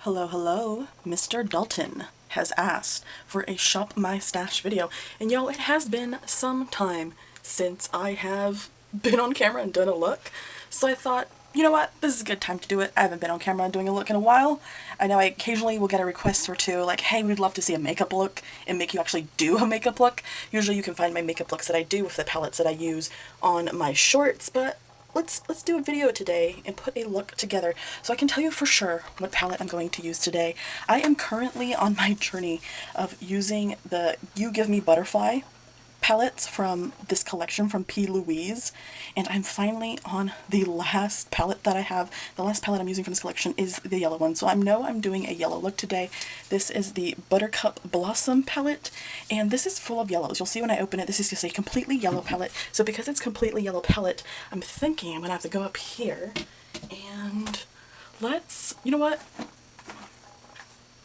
Hello, hello. Mr. Dalton has asked for a Shop My Stash video. And y'all, it has been some time since I have been on camera and done a look. So I thought, you know what, this is a good time to do it. I haven't been on camera and doing a look in a while. I know I occasionally will get a request or two like, hey, we'd love to see a makeup look and make you actually do a makeup look. Usually you can find my makeup looks that I do with the palettes that I use on my shorts, but let's do a video today and put a look together so I can tell you for sure what palette I'm going to use today. I am currently on my journey of using the You Give Me Butterfly palettes from this collection from P.Louise, and I'm finally on the last palette that I have. The last palette I'm using from this collection is the yellow one, so I know I'm doing a yellow look today. This is the Buttercup Blossom palette, and this is full of yellows. You'll see when I open it, this is just a completely yellow palette. So because it's completely yellow palette, I'm thinking I'm gonna have to go up here and you know what?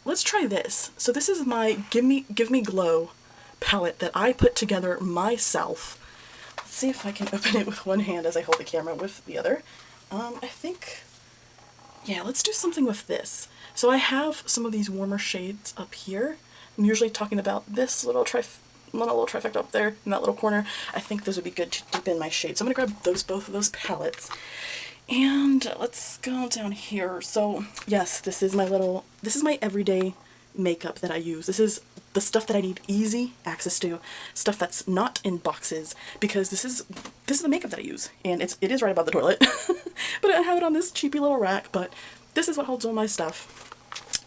Let's try this. So this is my Give Me Glow palette that I put together myself. Let's see if I can open it with one hand as I hold the camera with the other. I think, yeah, let's do something with this. So I have some of these warmer shades up here. I'm usually talking about this little trifecta up there in that little corner. I think those would be good to dip in my shade. So I'm gonna grab both of those palettes. And let's go down here. So yes, this is my everyday makeup that I use. This is the stuff that I need easy access to, stuff that's not in boxes, because this is the makeup that I use, and it is right above the toilet. But I have it on this cheapy little rack, but this is what holds all my stuff.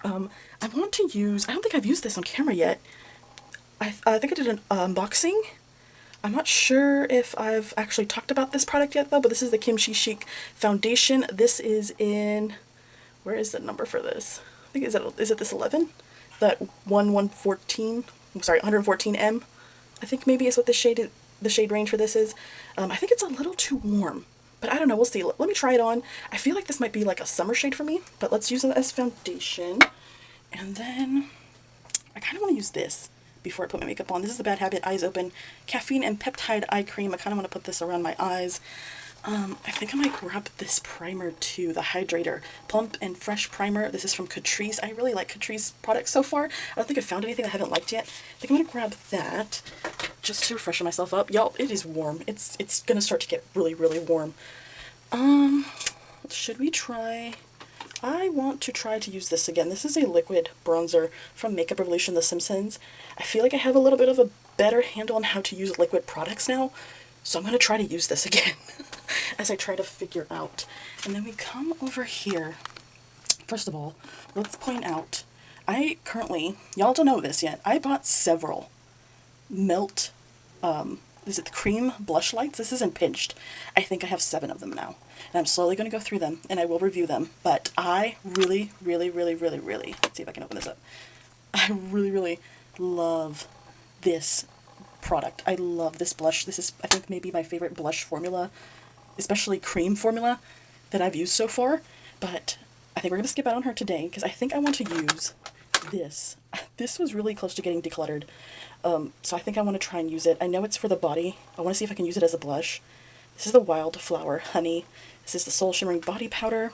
I want to use, I don't think I've used this on camera yet. I think I did an unboxing. I'm not sure if I've actually talked about this product yet though, but this is the Kimchi Chic foundation. This is in, where is the number for this? I think, is it this 11? That 114M, I think maybe is what the shade range for this is. I think it's a little too warm, but I don't know, we'll see. Let me try it on. I feel like this might be like a summer shade for me, but let's use it as foundation. And then I kind of want to use this before I put my makeup on. This is the Bad Habit Eyes Open Caffeine and Peptide Eye Cream. I kind of want to put this around my eyes. I think I might grab this primer too, the Hydrator Plump and Fresh Primer. This is from Catrice. I really like Catrice products so far. I don't think I've found anything I haven't liked yet. I think I'm going to grab that just to freshen myself up. Y'all, it is warm. It's going to start to get really, really warm. Should we try? I want to try to use this again. This is a liquid bronzer from Makeup Revolution, The Simpsons. I feel like I have a little bit of a better handle on how to use liquid products now. So I'm going to try to use this again as I try to figure out. And then we come over here. First of all, let's point out, I currently, y'all don't know this yet, I bought several Melt, is it the cream Blushlights? This isn't pinched. I think I have 7 of them now. And I'm slowly going to go through them and I will review them. But I really, let's see if I can open this up. I really love this product. I love this blush. This is, I think, maybe my favorite blush formula, especially cream formula that I've used so far. But I think we're going to skip out on her today because I think I want to use this. This was really close to getting decluttered. So I think I want to try and use it. I know it's for the body. I want to see if I can use it as a blush. This is the Wildflower Honey. This is the Soul Shimmering Body Powder.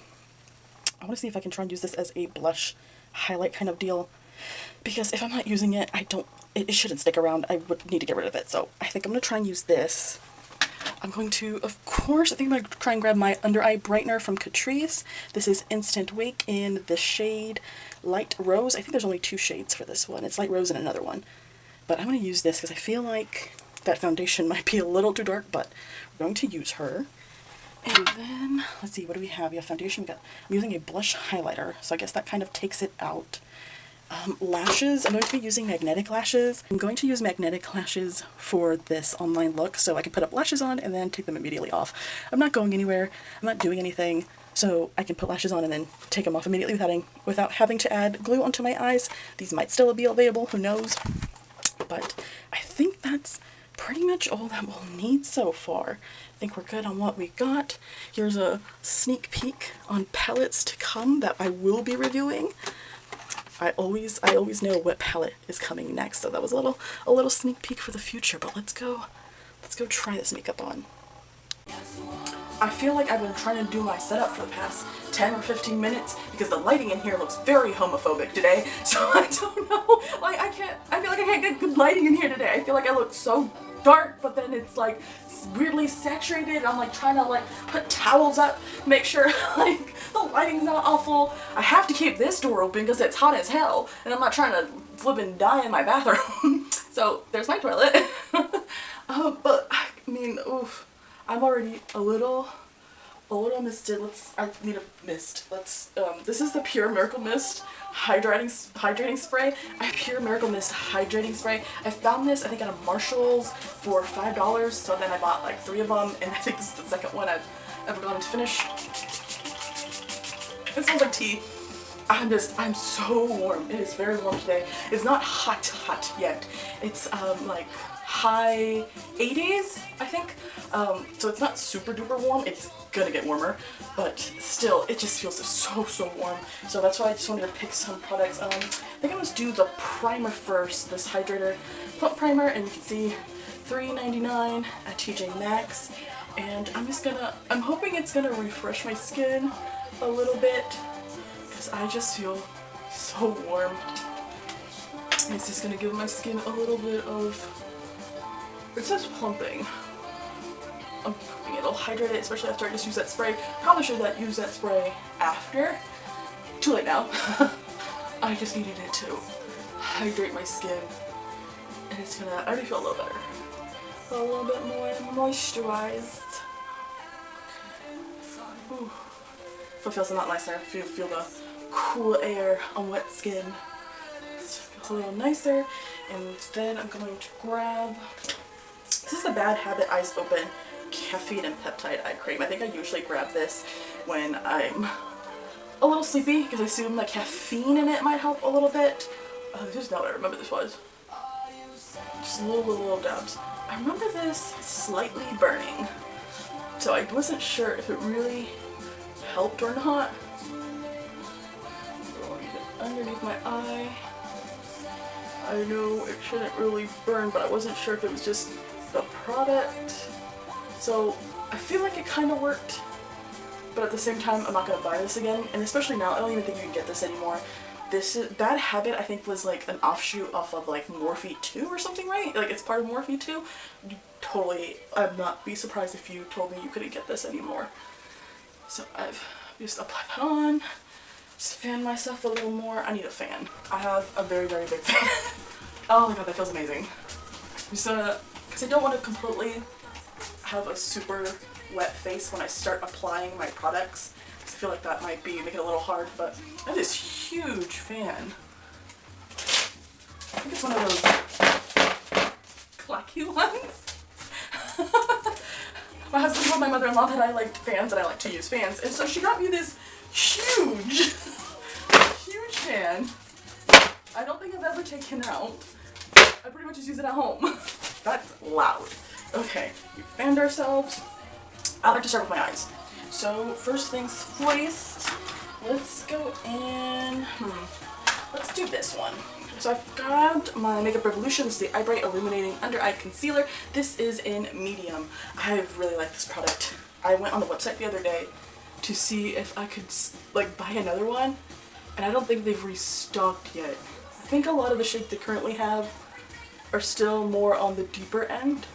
I want to see if I can try and use this as a blush highlight kind of deal. Because if I'm not using it, it shouldn't stick around. I would need to get rid of it. So I think I'm going to try and use this. I'm going to, of course, I think I'm going to try and grab my under eye brightener from Catrice. This is Instant Wake in the shade Light Rose. I think there's only 2 shades for this one. It's Light Rose and another one. But I'm going to use this because I feel like that foundation might be a little too dark, but we're going to use her. And then, let's see, what do we have? We have foundation. I'm using a blush highlighter, so I guess that kind of takes it out. Lashes, I'm going to be using magnetic lashes. I'm going to use magnetic lashes for this online look so I can put up lashes on and then take them immediately off. I'm not going anywhere, I'm not doing anything, so I can put lashes on and then take them off immediately without having to add glue onto my eyes. These might still be available, who knows? But I think that's pretty much all that we'll need so far. I think we're good on what we got. Here's a sneak peek on palettes to come that I will be reviewing. I always know what palette is coming next, so that was a little sneak peek for the future. But let's go try this makeup on. I feel like I've been trying to do my setup for the past 10 or 15 minutes because the lighting in here looks very homophobic today. So I don't know, like I feel like I can't get good lighting in here today. I feel like I look so dark, but then it's like weirdly saturated. I'm like trying to like put towels up, make sure like the lighting's not awful. I have to keep this door open because it's hot as hell and I'm not trying to flip and die in my bathroom. So there's my toilet. But I mean, oof, I'm already a little misted. I need a mist. This is the PUR Miracle Mist hydrating spray. PUR Miracle Mist hydrating spray. I found this, I think, at a Marshall's for $5, so then I bought like 3 of them, and I think this is the second one I've ever gotten to finish. It smells like tea. I'm so warm. It is very warm today. It's not hot yet. It's like high 80s, I think. So it's not super duper warm. It's gonna get warmer, but still, it just feels so warm. So that's why I just wanted to pick some products. I think I'm gonna do the primer first. This Hydrator Plump primer, and you can see $3.99 at TJ Maxx. And I'm hoping it's gonna refresh my skin a little bit because I just feel so warm. It's just gonna give my skin a little bit of, it says plumping. I'm hoping it'll hydrate it, especially after I just use that spray. Probably should use that spray after. Too late now. I just needed it to hydrate my skin. And it's gonna, I already feel a little better. A little bit more moisturized. Ooh. So it feels a lot nicer. Feel the cool air on wet skin. So it feels a little nicer. And then I'm going to grab, this is the Bad Habit Eyes Open Caffeine and Peptide Eye Cream. I think I usually grab this when I'm a little sleepy because I assume the caffeine in it might help a little bit. This is not what I remember this was. Just little dabs. I remember this slightly burning, so I wasn't sure if it really helped or not. Going it underneath my eye. I know it shouldn't really burn, but I wasn't sure if it was just the product. So I feel like it kind of worked, but at the same time I'm not going to buy this again, and especially now I don't even think you can get this anymore. This is, Bad Habit I think was like an offshoot off of like Morphe 2 or something, right? Like it's part of Morphe 2. Totally, I'd not be surprised if you told me you couldn't get this anymore. So I've just applied that on, just fan myself a little more. I need a fan. I have a very big fan. Oh my god, that feels amazing. I'm just gonna, because I don't want to completely have a super wet face when I start applying my products. I feel like that might be making it a little hard, but I have this huge fan. I think it's one of those clacky ones. My husband told my mother-in-law that I liked fans and I like to use fans, and so she got me this huge fan. I don't think I've ever taken out. I pretty much just use it at home. That's loud. Okay, we fanned ourselves. I like to start with my eyes. So first things first, let's go in, let's do this one. So I've grabbed my Makeup Revolution. This is the Eye Bright Illuminating Under Eye Concealer. This is in medium. I really like this product. I went on the website the other day to see if I could like buy another one, and I don't think they've restocked yet. I think a lot of the shades they currently have are still more on the deeper end,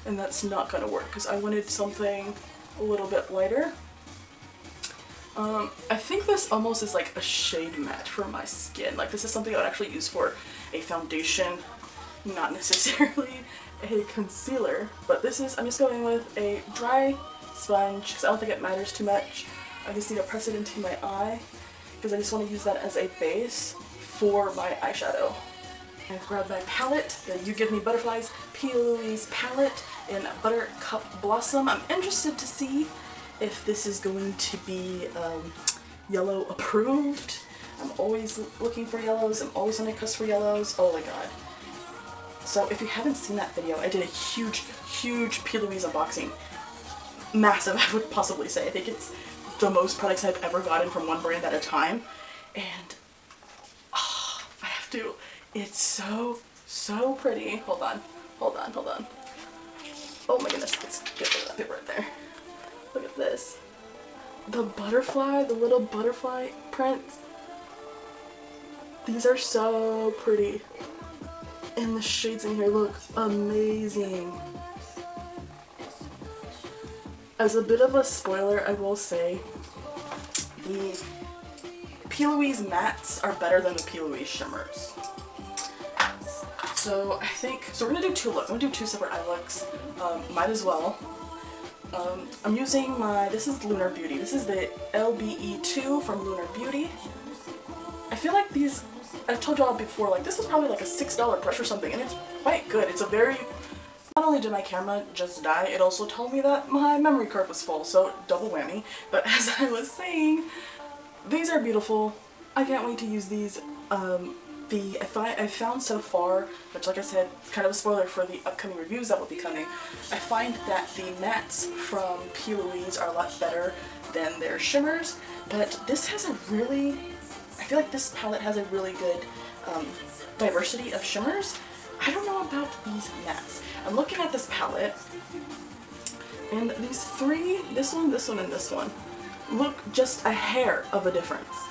and that's not gonna work because I wanted something a little bit lighter. I think this almost is like a shade match for my skin. Like this is something I would actually use for a foundation, not necessarily a concealer. But this is, I'm just going with a dry sponge because I don't think it matters too much. I just need to press it into my eye because I just want to use that as a base for my eyeshadow. I've grabbed my palette, the You Give Me Butterflies P.Louise palette in Buttercup Blossom. I'm interested to see if this is going to be yellow approved. I'm always looking for yellows. I'm always on a quest for yellows. Oh my god. So if you haven't seen that video, I did a huge P.Louise unboxing. Massive, I would possibly say. I think it's the most products I've ever gotten from one brand at a time. And oh, I have to. It's so pretty. Hold on. Oh my goodness, let's get rid of that paper right there. Look at this. The butterfly, the little butterfly prints. These are so pretty. And the shades in here look amazing. As a bit of a spoiler, I will say the P.Louise mattes are better than the P.Louise shimmers. So I think, so we're gonna do two looks. I'm gonna do two separate eye looks. Might as well. I'm using my, this is Lunar Beauty. This is the LBE2 from Lunar Beauty. I feel like these, I've told y'all before, like this was probably like a $6 brush or something, and it's quite good. It's a very, not only did my camera just die, it also told me that my memory card was full, so double whammy. But as I was saying, these are beautiful. I can't wait to use these. I found so far, which like I said, kind of a spoiler for the upcoming reviews that will be coming, I find that the mattes from P.Louise are a lot better than their shimmers, but this has a really, I feel like this palette has a really good diversity of shimmers. I don't know about these mattes. I'm looking at this palette, and these three, this one, this one, and this one, look just a hair of a difference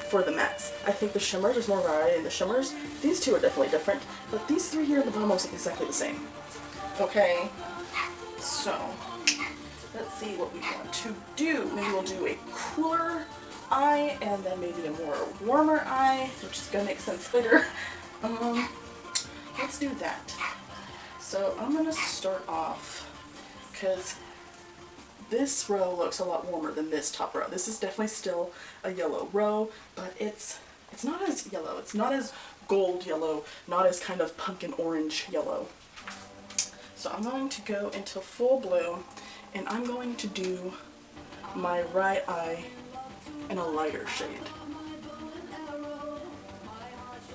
for the mattes. I think the shimmers, there's more variety in the shimmers. These two are definitely different, but these three here in the bottom look exactly the same. Okay, so let's see what we want to do. Maybe we'll do a cooler eye and then maybe a more warmer eye, which is gonna make sense later. Let's do that. So I'm gonna start off because this row looks a lot warmer than this top row. This is definitely still a yellow row, but it's not as yellow. It's not as gold yellow, not as kind of pumpkin orange yellow. So I'm going to go into full bloom, and I'm going to do my right eye in a lighter shade.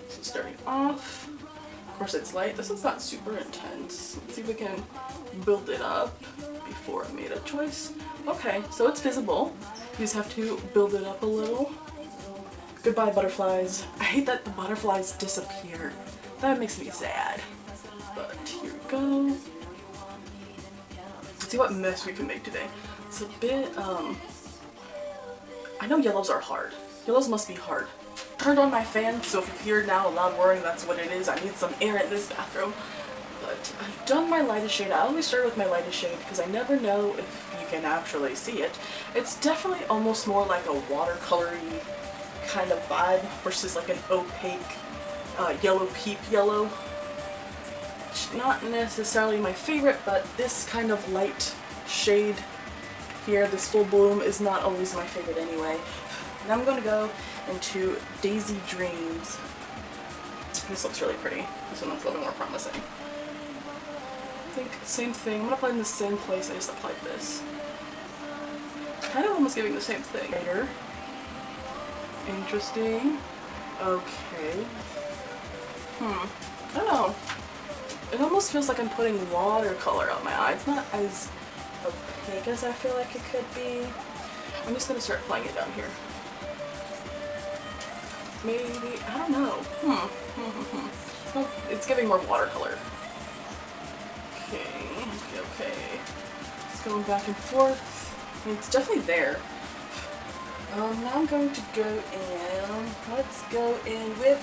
So starting off, of course it's light. This is not super intense. Let's see if we can build it up before I made a choice. Okay, so it's visible. You just have to build it up a little. Goodbye butterflies. I hate that the butterflies disappear. That makes me sad. But here we go. Let's see what mess we can make today. It's a bit, I know yellows are hard. Yellows must be hard. Turned on my fan, so if you hear now a loud whirring, that's what it is. I need some air in this bathroom. But I've done my lightest shade. I always start with my lightest shade because I never know if you can actually see it. It's definitely almost more like a watercolory kind of vibe versus like an opaque yellow peep yellow. Not necessarily my favorite, but this kind of light shade here, this full bloom, is not always my favorite anyway. Now I'm going to go into Daisy Dreams. This looks really pretty. This one looks a little bit more promising. I think same thing. I'm going to apply in the same place I just applied this. Kind of almost giving the same thing. Later. Interesting. Okay. I don't know. It almost feels like I'm putting watercolor on my eye. It's not as opaque as I feel like it could be. I'm just going to start applying it down here. Maybe, I don't know. It's giving more watercolor. Okay. It's going back and forth. I mean, it's definitely there. Now I'm going to go in. Let's go in with,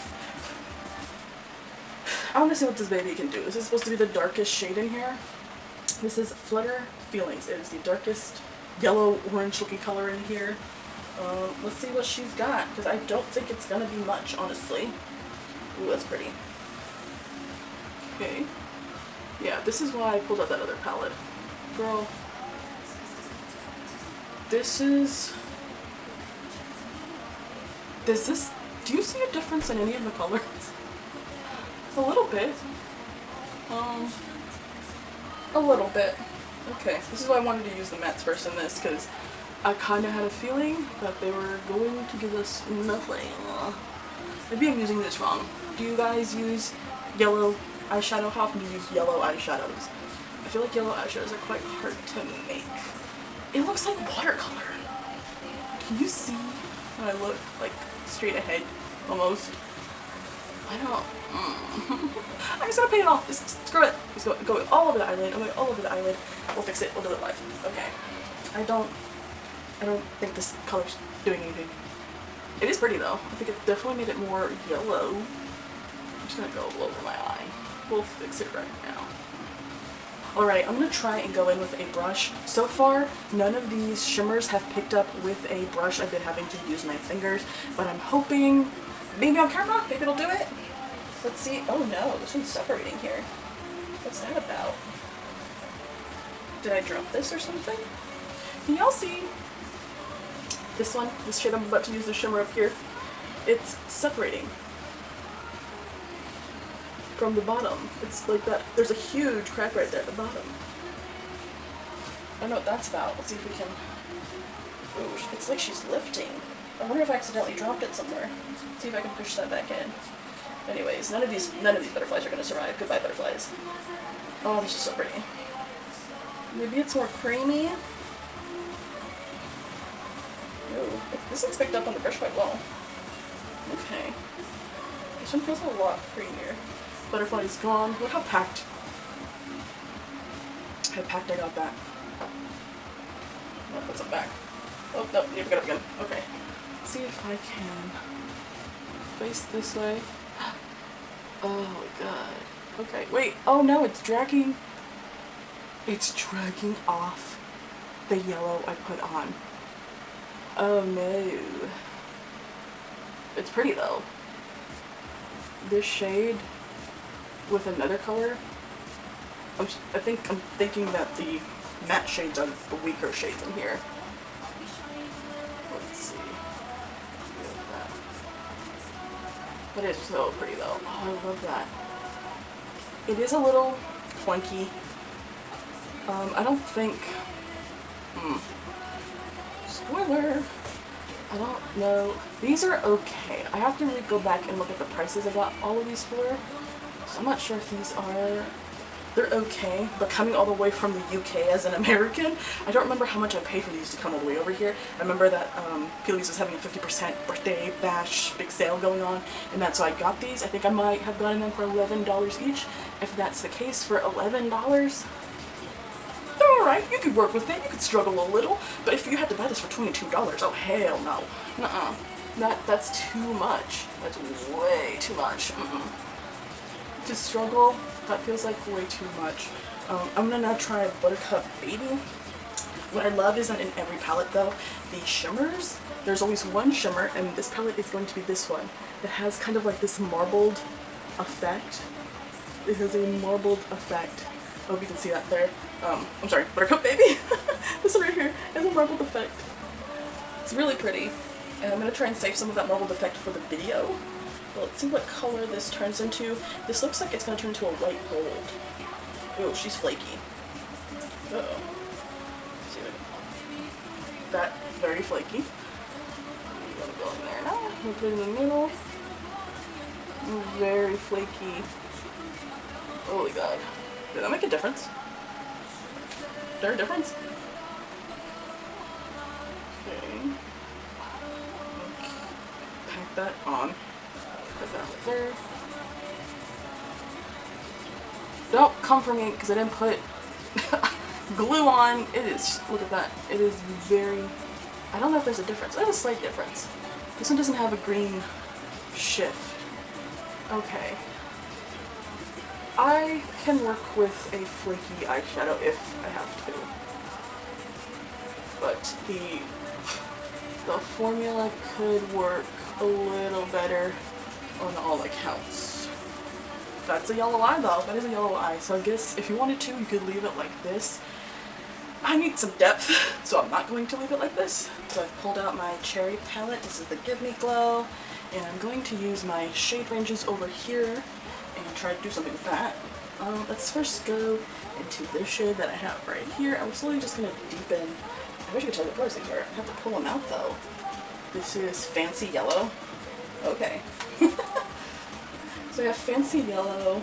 I want to see what this baby can do. This is supposed to be the darkest shade in here. This is Flutter Feelings. It is the darkest yellow orange looking color in here. Let's see what she's got, because I don't think it's gonna be much, honestly. Ooh, that's pretty. Okay. Yeah, this is why I pulled out that other palette. Girl. This is... do you see a difference in any of the colors? A little bit. A little bit. Okay, this is why I wanted to use the mattes first in this, because I kind of had a feeling that they were going to give us nothing. Maybe I'm using this wrong. Do you guys use yellow eyeshadow? How often do you use yellow eyeshadows? I feel like yellow eyeshadows are quite hard to make. It looks like watercolor. Can you see how I look, like, straight ahead, almost? I don't... I'm just gonna paint it off. Just screw it. Just go all over the eyelid. I'm going all over the eyelid. We'll fix it. We'll do it live. Okay. I don't think this color's doing anything. It is pretty though. I think it definitely made it more yellow. I'm just gonna go over my eye. We'll fix it right now. Alright, I'm gonna try and go in with a brush. So far, none of these shimmers have picked up with a brush. I've been having to use my fingers, but I'm hoping maybe on camera, maybe it'll do it. Let's see. Oh no, this one's separating here. What's that about? Did I drop this or something? Can y'all see this one? This shade I'm about to use, the shimmer up here. It's separating from the bottom. It's like that. There's a huge crack right there at the bottom. I don't know what that's about. Let's see if we can. Ooh, it's like she's lifting. I wonder if I accidentally dropped it somewhere. Let's see if I can push that back in. Anyways, none of these butterflies are gonna survive. Goodbye, butterflies. Oh, this is so pretty. Maybe it's more creamy. Ooh, this one's picked up on the brush quite well. Okay. This one feels a lot creamier. Butterfly's gone. Look how packed. How packed I got that. Oh, what's up back? Oh, no, you got it again. Okay. Let's see if I can face this way. Oh my god. Okay, wait. Oh no, it's dragging. It's dragging off the yellow I put on. Oh no. It's pretty though. This shade with another color. I'm thinking that the matte shades are the weaker shades in here. Let's see. That is so pretty though. Oh, I love that. It is a little clunky. I don't think. Spoiler. I don't know. These are okay. I have to really go back and look at the prices I got all of these for. So I'm not sure if these are. They're okay, but coming all the way from the UK as an American, I don't remember how much I paid for these to come all the way over here. I remember that P.Louise was having a 50% birthday bash, big sale going on, and that's why I got these. I think I might have gotten them for $11 each. If that's the case, for $11, they're alright. You could work with it, you could struggle a little, but if you had to buy this for $22, oh hell no. Nuh-uh. That's too much. That's way too much. To struggle, that feels like way too much. I'm gonna now try Buttercup Baby. What I love is that in every palette though, the shimmers, there's always one shimmer, and this palette is going to be this one. It has kind of like this marbled effect. It has a marbled effect. I hope you can see that there. I'm sorry, Buttercup Baby. This one right here has a marbled effect. It's really pretty. And I'm gonna try and save some of that marbled effect for the video. Let's see what color this turns into. This looks like it's going to turn into a white gold. Oh, she's flaky. Uh-oh. See that? Very flaky. I'm going to go in there now. I'm going to put it in the middle. Very flaky. Holy god. Did that make a difference? Is there a difference? Okay. Pack that on. Put that right there. Don't come for me because I didn't put glue on. It is, look at that. It is very, I don't know if there's a difference. There's a slight difference. This one doesn't have a green shift. Okay. I can work with a flaky eyeshadow if I have to. But the formula could work a little better on all accounts. That's a yellow eye though. That is a yellow eye. So I guess if you wanted to, you could leave it like this. I need some depth, so I'm not going to leave it like this. So I've pulled out my cherry palette. This is the Give Me Glow. And I'm going to use my shade ranges over here and try to do something with that. Let's first go into this shade that I have right here. I'm slowly just going to deepen. I wish I could tell you what colors these are. I have to pull them out though. This is Fancy Yellow. Okay. So we have Fancy Yellow.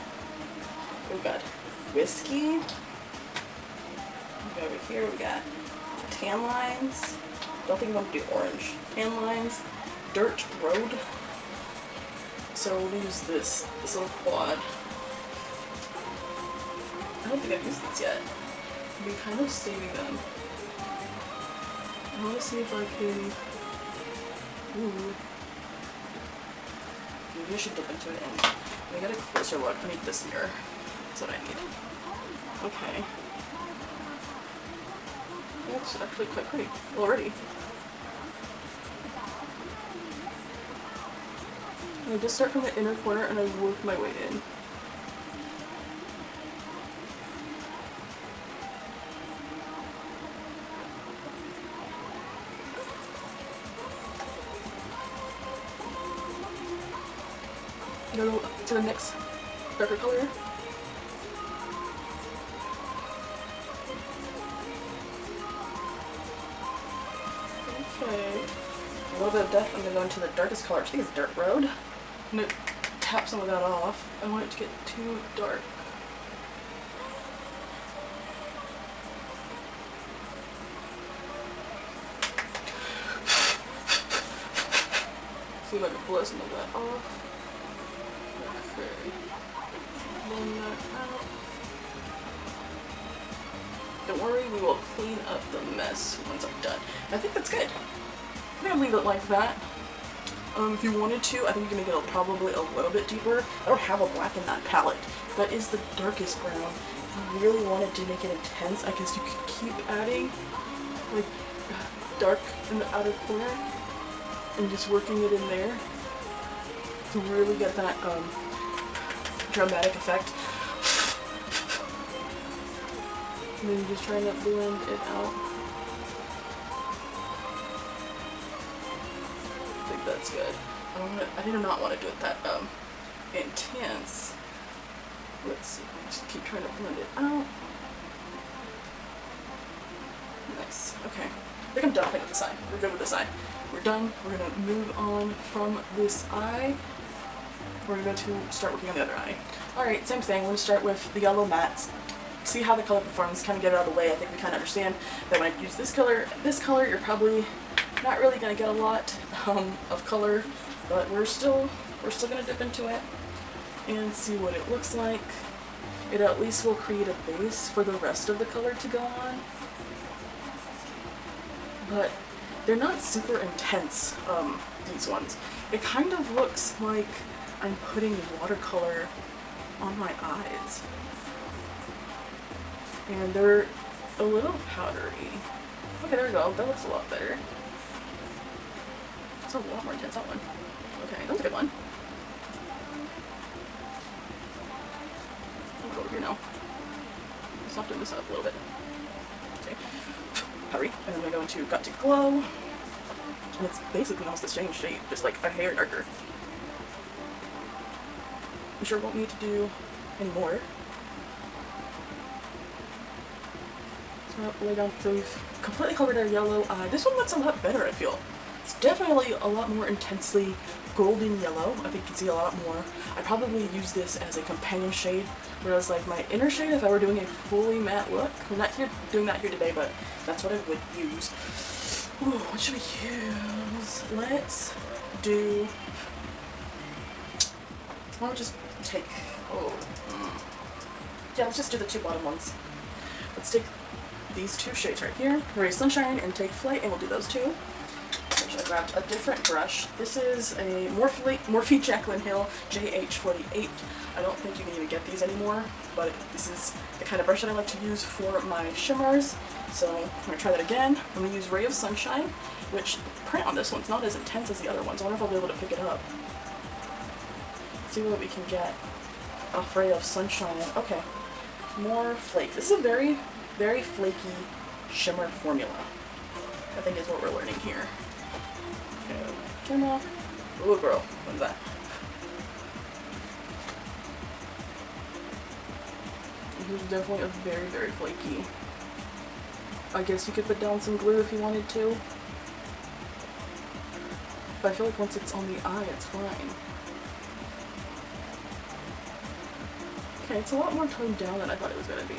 We've got Whiskey. Over here we got Tan Lines. Don't think I'm going to do orange. Tan Lines. Dirt Road. So we'll use this little quad. I don't think I've used these yet. I'll be kind of saving them. I want to see if I can... Ooh. Maybe I should dip into it and let me get a closer look. I need this mirror. That's what I need. Okay. That's actually quite pretty already. I just start from the inner corner and I work my way in. Go to the next darker color. Okay. A little bit of depth. I'm going to go into the darkest color. I think it's Dirt Road. I'm going to tap some of that off. I want it to get too dark. See if I can blow some of that off. Okay. Blend that out. Don't worry, we will clean up the mess once I'm done. I think that's good. I'm gonna leave it like that. If you wanted to, I think you can make it probably a little bit deeper. I don't have a black in that palette. That is the darkest brown. If you really wanted to make it intense, I guess you could keep adding like dark in the outer corner and just working it in there to really get that dramatic effect. And then just trying to blend it out. I think that's good. I do not want to do it that intense. Let's see. Just keep trying to blend it out. Nice. Okay. I think I'm done with this eye. We're good with this eye. We're done. We're gonna move on from this eye. We're going to start working on the other eye. Alright, same thing. We're going to start with the yellow mattes. See how the color performs, kind of get it out of the way. I think we kind of understand that when I use this color, you're probably not really going to get a lot of color, but we're still going to dip into it and see what it looks like. It at least will create a base for the rest of the color to go on. But they're not super intense, these ones. It kind of looks like I'm putting watercolor on my eyes. And they're a little powdery. Okay, there we go. That looks a lot better. It's a lot more intense, that one. Okay, that was a good one. I'll go over here now. Soften this up a little bit. Okay. Powdery. And then I'm going to go into Got to Glow. And it's basically almost the same shade, just like a hair darker. I'm sure won't need to do any more. So lay down, so we've completely covered our yellow eye. This one looks a lot better, I feel. It's definitely a lot more intensely golden yellow. I think you can see a lot more. I probably use this as a companion shade, whereas like my inner shade, if I were doing a fully matte look, we're not doing that here today, but that's what I would use. Ooh, what should we use? Let's do... I'll just take... Yeah, let's just do the two bottom ones. Let's take these two shades right here, Ray Sunshine and Take Flight, and we'll do those two. I grabbed a different brush. This is a Morphe Jaclyn Hill JH48. I don't think you can even get these anymore, but this is the kind of brush that I like to use for my shimmers. So I'm going to try that again. I'm going to use Ray of Sunshine, which the print on this one's not as intense as the other ones. I wonder if I'll be able to pick it up. See what we can get off Ray of Sunshine. Okay, more flakes. This is a very, very flaky shimmer formula, I think is what we're learning here. Okay, camera. Ooh, girl, what is that? This is definitely a very, very flaky. I guess you could put down some glue if you wanted to. But I feel like once it's on the eye, it's fine. Okay, it's a lot more toned down than I thought it was going to be.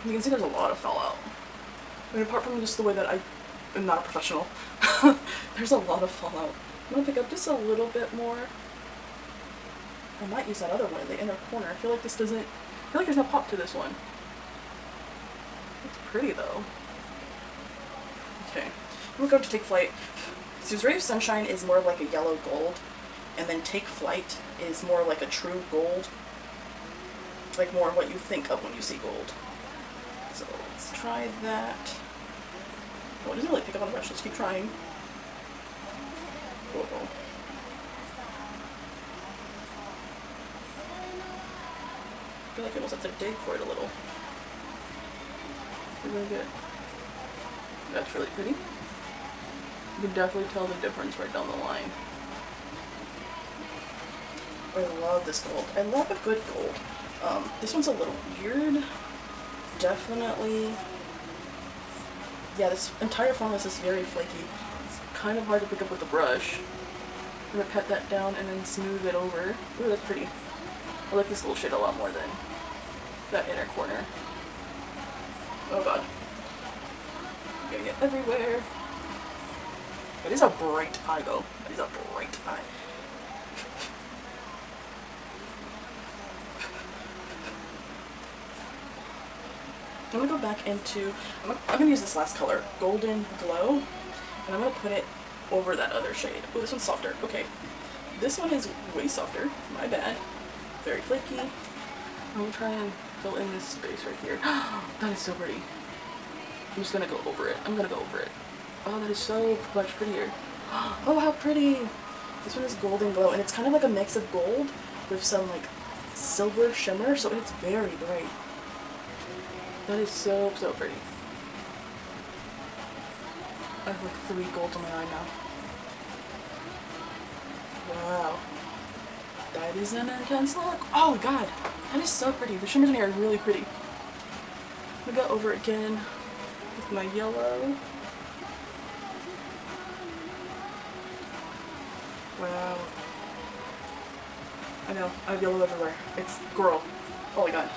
You can see there's a lot of fallout. I mean, apart from just the way that I am not a professional, there's a lot of fallout. I'm going to pick up just a little bit more. I might use that other one in the inner corner. I feel like this doesn't... I feel like there's no pop to this one. It's pretty though. Okay, we're going to Take Flight. Sue's Ray of Sunshine is more like a yellow gold, and then Take Flight is more like a true gold. Like more what you think of when you see gold. So let's try that. Oh, it doesn't really pick up on the brush, let's keep trying. Uh-oh. I feel like I almost have to dig for it a little. Really good. That's really pretty. You can definitely tell the difference right down the line. I love this gold. I love a good gold. This one's a little weird. Definitely. Yeah, this entire formula is very flaky. It's kind of hard to pick up with the brush. I'm gonna pat that down and then smooth it over. Ooh, that's pretty. I like this little shade a lot more than that inner corner. Oh god. I'm gonna get everywhere. It is a bright eye though. It is a bright eye. I'm gonna go back into, I'm gonna use this last color, Golden Glow, and I'm gonna put it over that other shade. Oh, this one's softer. Okay. This one is way softer. My bad. Very flaky. I'm gonna try and fill in this space right here. That is so pretty. I'm just gonna go over it. I'm gonna go over it. Oh, that is so much prettier. Oh, how pretty! This one is Golden Glow, and it's kind of like a mix of gold with some like silver shimmer, so it's very bright. That is so, so pretty. I have like 3 golds on my eye now. Wow. That is an intense look. Oh god, that is so pretty. The shimmers in here are really pretty. I'm gonna go over it again with my yellow. Wow. I know, I have yellow everywhere. It's girl. Oh my god.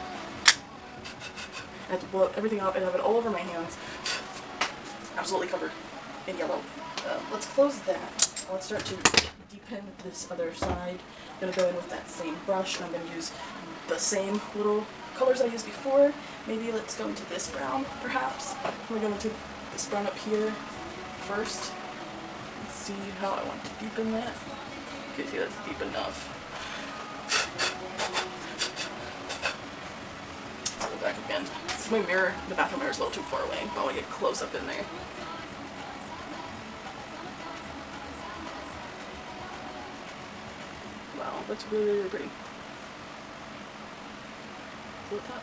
I have to blow everything up and have it all over my hands. Absolutely covered in yellow. Let's close that. Let's start to deepen this other side. I'm going to go in with that same brush, and I'm going to use the same little colors I used before. Maybe let's go into this brown, perhaps. I'm going to go into this brown up here first. Let's see how I want to deepen that. Okay, see, that's deep enough. Back again. My mirror, the bathroom mirror is a little too far away. I want to get close up in there. Wow, that's really, really pretty. Look at that.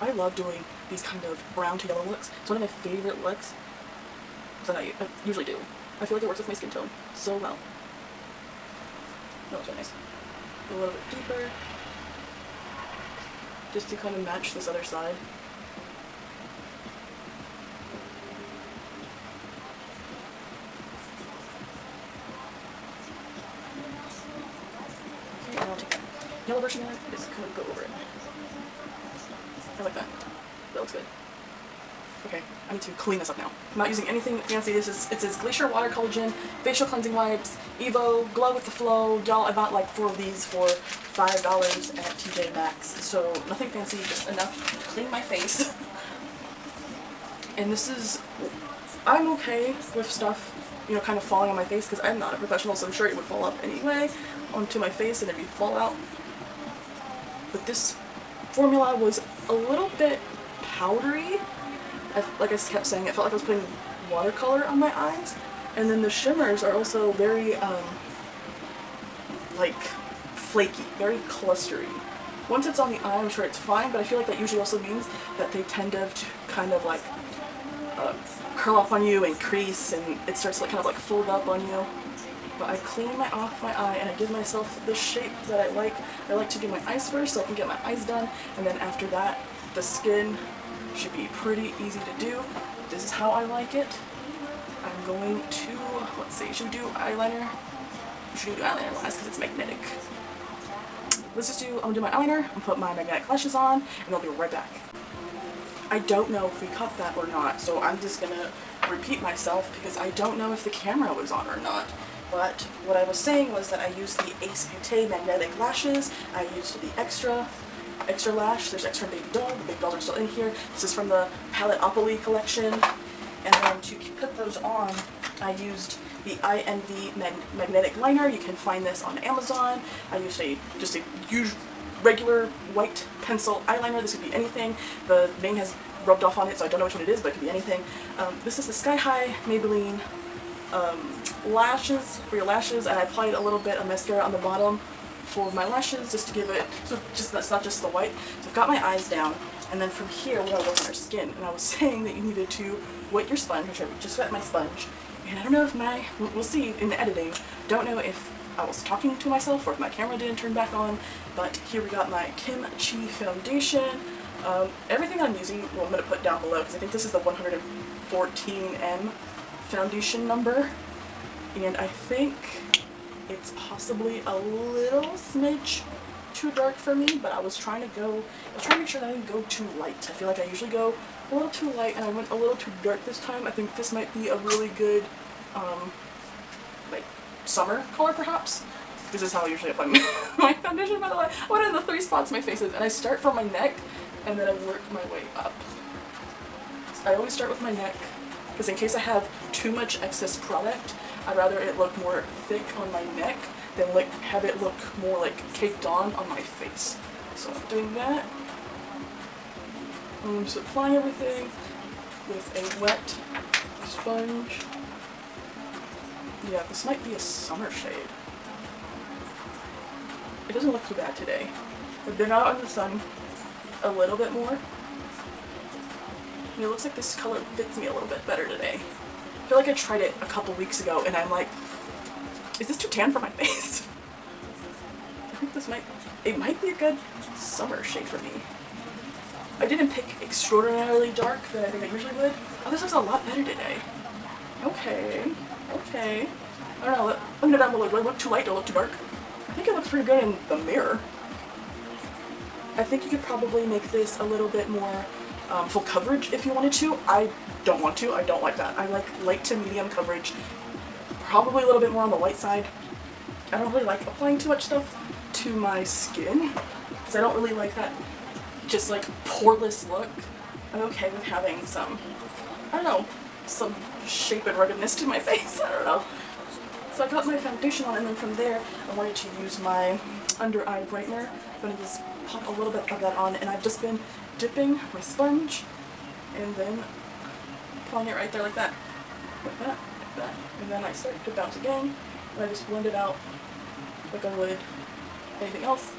I love doing these kind of brown to yellow looks. It's one of my favorite looks that I usually do. I feel like it works with my skin tone so well. That was really nice. A little bit deeper. Just to kind of match this other side. Okay, and I'll take that yellow brush again, just kind of go over it. I like that. That looks good. Okay, I need to clean this up now. I'm not using anything fancy. It says Glacier Water Collagen, Facial Cleansing Wipes, Evo, Glow with the Flow. Y'all, I bought like 4 of these for $5 at TJ Maxx. So nothing fancy, just enough to clean my face. And this is, I'm okay with stuff, you know, kind of falling on my face because I'm not a professional, so I'm sure it would fall up anyway onto my face and it'd be fallout. But this formula was a little bit powdery. Like I kept saying, it felt like I was putting watercolor on my eyes. And then the shimmers are also very, like, flaky, very clustery. Once it's on the eye, I'm sure it's fine, but I feel like that usually also means that they tend to kind of, like, curl up on you and crease, and it starts to, like, kind of, like, fold up on you. But I clean off my eye, and I give myself the shape that I like. I like to do my eyes first, so I can get my eyes done, and then after that, the skin should be pretty easy to do. This is how I like it. I'm going to, let's see, should we do eyeliner? We should do eyeliner last because it's magnetic. Let's just do, I'm gonna do my eyeliner, and put my magnetic lashes on, and I'll be right back. I don't know if we cut that or not, so I'm just gonna repeat myself because I don't know if the camera was on or not. But what I was saying was that I used the Beaute magnetic lashes, I used the Xtra, Xtra lash. There's Xtra Baby Doll. The big dolls are still in here. This is from the Palletopoly collection. And then to put those on, I used the Ienvy magnetic liner. You can find this on Amazon. I used just a regular white pencil eyeliner. This could be anything. The name has rubbed off on it, so I don't know which one it is, but it could be anything. This is the Sky High Maybelline lashes for your lashes, and I applied a little bit of mascara on the bottom for my lashes just to give it, so just that's not just the white. So I've got my eyes down, and then from here we're going to work on our skin. And I was saying that you needed to wet your sponge, which I just wet my sponge. And I don't know if we'll see in the editing, don't know if I was talking to myself or if my camera didn't turn back on, but here we got my Kimchi foundation. Everything I'm using, well, I'm going to put down below because I think this is the 114M foundation number, and I think it's possibly a little smidge too dark for me, but I was trying to make sure that I didn't go too light. I feel like I usually go a little too light, and I went a little too dark this time. I think this might be a really good, like, summer color, perhaps. This is how I usually apply my foundation, by the way. I went in the 3 spots my face is, and I start from my neck, and then I work my way up. I always start with my neck, because in case I have too much excess product, I'd rather it look more thick on my neck than like have it look more like caked on my face. So I'm doing that. I'm just applying everything with a wet sponge. Yeah, this might be a summer shade. It doesn't look too bad today. I've been out in the sun a little bit more. And it looks like this color fits me a little bit better today. I feel like I tried it a couple weeks ago and I'm like, is this too tan for my face? I think it might be a good summer shade for me. I didn't pick extraordinarily dark than I think I usually would. Oh, this looks a lot better today. Okay. I don't know, let me know down below. Do I look too light? Do I look too dark? I think it looks pretty good in the mirror. I think you could probably make this a little bit more full coverage if you wanted to. I don't want to. I don't like that. I like light to medium coverage. Probably a little bit more on the light side. I don't really like applying too much stuff to my skin because I don't really like that just like poreless look. I'm okay with having some, I don't know, some shape and ruggedness to my face. I don't know. So I got my foundation on, and then from there I wanted to use my under eye brightener. I'm going to just pop a little bit of that on, and I've just been dipping my sponge and then applying it right there like that. Like that, like that. And then I start to bounce again, and I just blend it out like I would anything else.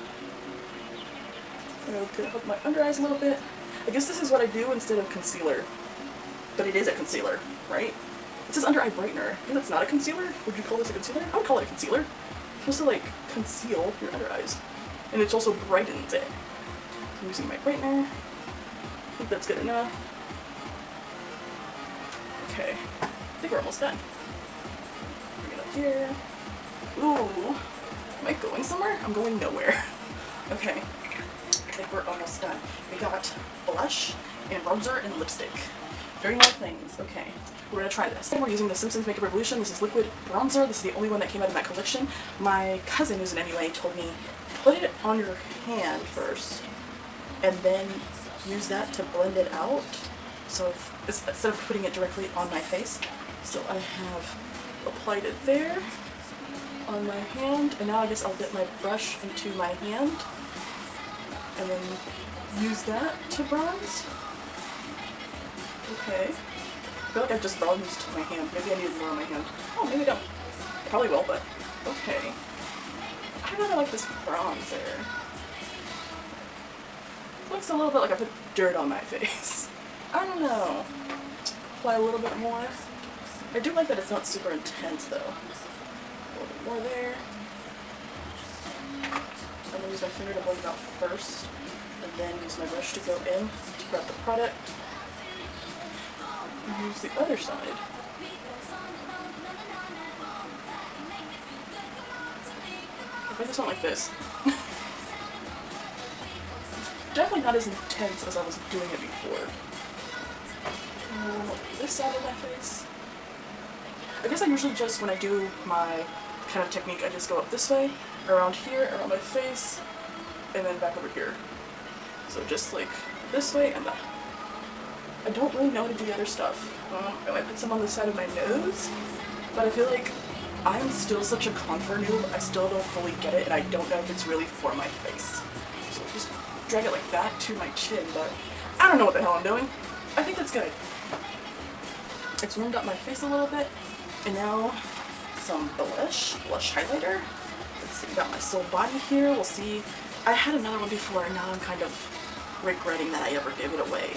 I'm going to hook my under eyes a little bit. I guess this is what I do instead of concealer. But it is a concealer, right? It says under eye brightener. I think that's not a concealer. Would you call this a concealer? I would call it a concealer. It's supposed to like conceal your under eyes. And it also brightens it. So I'm using my brightener. I think that's good enough. Okay. I think we're almost done. Bring it up here. Ooh. Am I going somewhere? I'm going nowhere. Okay. I think we're almost done. We got blush and bronzer and lipstick. Very nice things. Okay. We're going to try this. We're using the Simpsons Makeup Revolution. This is liquid bronzer. This is the only one that came out of that collection. My cousin, who's an anyway, told me put it on your hand first and then use that to blend it out. So instead of putting it directly on my face. So I have applied it there on my hand, and now I guess I'll dip my brush into my hand and then use that to bronze. Okay. I feel like I've just bronzed my hand. Maybe I needed more on my hand. Oh, maybe I don't. I probably will, but okay. I don't know, I like this bronzer. Looks a little bit like I put dirt on my face. I don't know. Apply a little bit more. I do like that it's not super intense though. A little bit more there. I'm going to use my finger to blend it out first, and then use my brush to go in to grab the product. And use the other side. I just went like this. Definitely not as intense as I was doing it before. This side of my face. I guess I usually just, when I do my kind of technique, I just go up this way, around here, around my face, and then back over here. So just like this way and that. I don't really know how to do the other stuff. I might put some on the side of my nose, but I feel like I'm still such a contour noob. I still don't fully get it, and I don't know if it's really for my face. So just drag it like that to my chin, but I don't know what the hell I'm doing. I think that's good. It's warmed up my face a little bit, and now some blush highlighter. Let's see, got my Soul Body here. We'll see. I had another one before, and now I'm kind of regretting that I ever gave it away.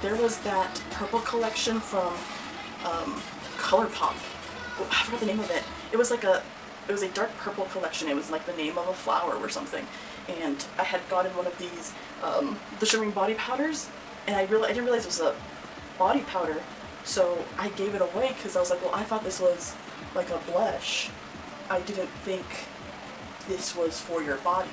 There was that purple collection from ColourPop. Oh, I forgot the name of it. It was a dark purple collection. It was like the name of a flower or something. And I had gotten one of these, the Shimmering body powders, and I didn't realize it was a body powder, so I gave it away because I was like, well, I thought this was like a blush. I didn't think this was for your body.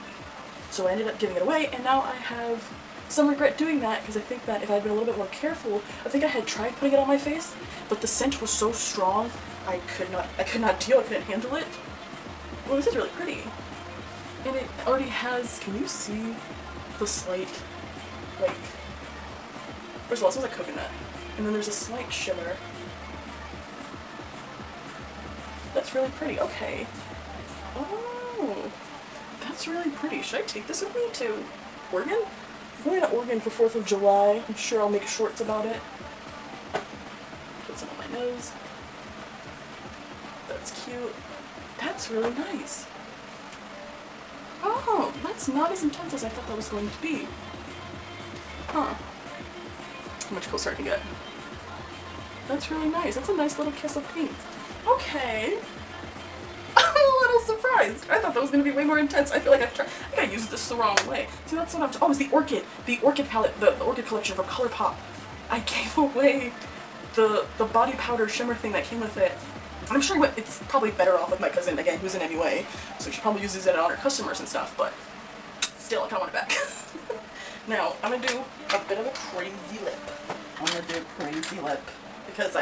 So I ended up giving it away, and now I have some regret doing that because I think that if I'd been a little bit more careful, I think I had tried putting it on my face, but the scent was so strong, I could not deal, I couldn't handle it. Well, this is really pretty. And it already has, can you see the slight, like, first of all, it smells like coconut, and then there's a slight shimmer. That's really pretty, okay. Oh, that's really pretty. Should I take this with me to Oregon? I'm going to Oregon for 4th of July. I'm sure I'll make shorts about it. Put some on my nose. That's cute. That's really nice. Oh, that's not as intense as I thought that was going to be. Huh. How much closer I can get. That's really nice. That's a nice little kiss of pink. Okay. I'm a little surprised. I thought that was going to be way more intense. I feel like I think I used this the wrong way. See, that's what I'm... Oh, it's the Orchid palette, the Orchid collection from ColourPop. I gave away the body powder shimmer thing that came with it. I'm sure it's probably better off with my cousin, again, who's in MUA, so she probably uses it on her customers and stuff, but still, I kind of want it back. Now, I'm going to do a bit of a crazy lip. I'm going to do a crazy lip because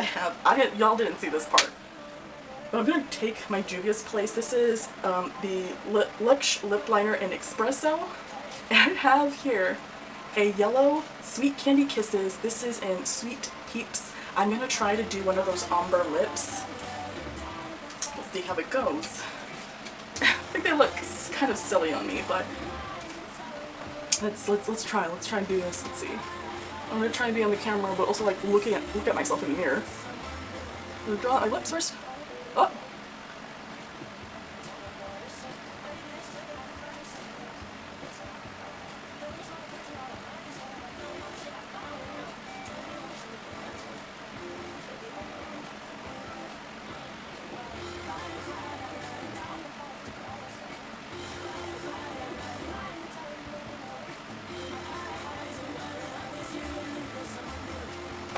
y'all didn't see this part. But I'm going to take my Juvia's Place. This is the Luxe Lip Liner in Espresso. And I have here a yellow Sweet Candy Kisses. This is in Sweet Peeps. I'm going to try to do one of those ombre lips. We'll see how it goes. I think they look kind of silly on me, but let's try. Let's try and do this. Let's see. I'm going to try and be on the camera, but also like look at myself in the mirror. I'm going to draw my lips first. Oh!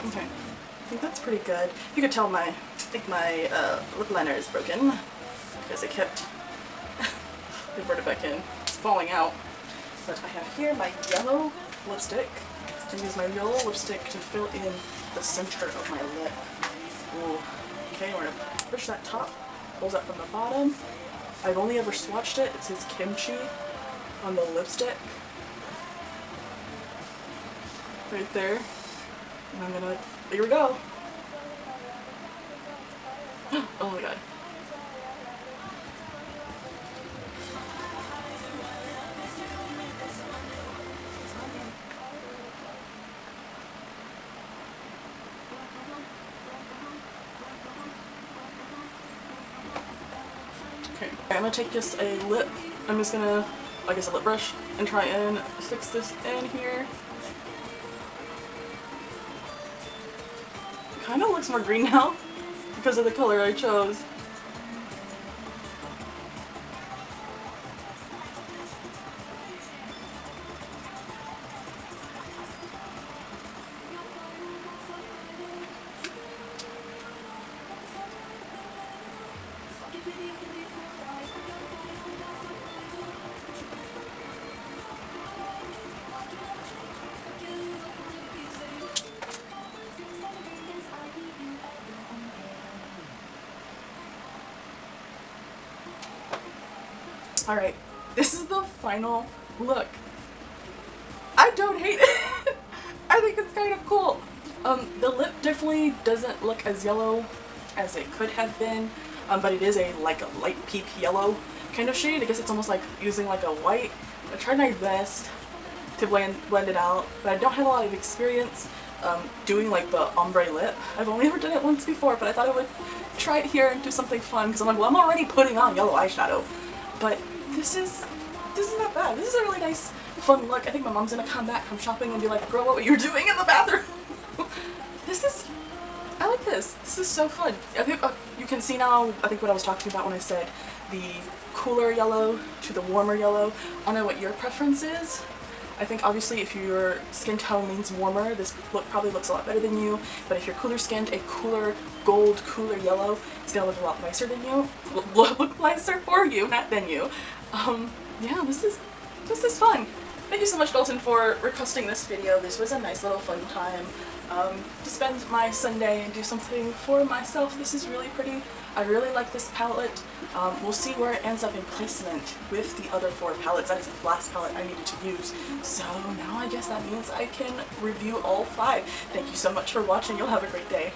Okay, I think that's pretty good. You could tell I think my lip liner is broken because I kept I brought it back in. It's falling out. But I have here my yellow lipstick. I use my yellow lipstick to fill in the center of my lip. Ooh. Okay, we're gonna push that top, pulls up from the bottom. I've only ever swatched it. It says Kimchi on the lipstick. Right there. And I'm gonna, here we go. Oh my god. Okay, I'm gonna take just a lip, I'm just gonna, I guess a lip brush, and try and fix this in here. Kind of looks more green now because of the color I chose. Alright, this is the final look. I don't hate it. I think it's kind of cool. The lip definitely doesn't look as yellow as it could have been, but it is like a light peep yellow kind of shade. I guess it's almost like using like a white. I tried my best to blend it out, but I don't have a lot of experience doing like the ombre lip. I've only ever done it once before, but I thought I would try it here and do something fun, because I'm like, well, I'm already putting on yellow eyeshadow. But this is not bad. This is a really nice, fun look. I think my mom's gonna come back from shopping and be like, girl, what were you doing in the bathroom? I like this. This is so fun. I think you can see now, I think what I was talking about when I said the cooler yellow to the warmer yellow. I don't know what your preference is. I think obviously if your skin tone leans warmer, this look probably looks a lot better than you, but if you're cooler skinned, a cooler gold, cooler yellow is gonna look a lot nicer than you. Look nicer for you, not than you. Yeah, this is fun. Thank you so much, Dalton, for requesting this video. This was a nice little fun time to spend my Sunday and do something for myself. This is really pretty. I really like this palette. We'll see where it ends up in placement with the other 4 palettes. That is the last palette I needed to use. So now I guess that means I can review all 5. Thank you so much for watching. You'll have a great day.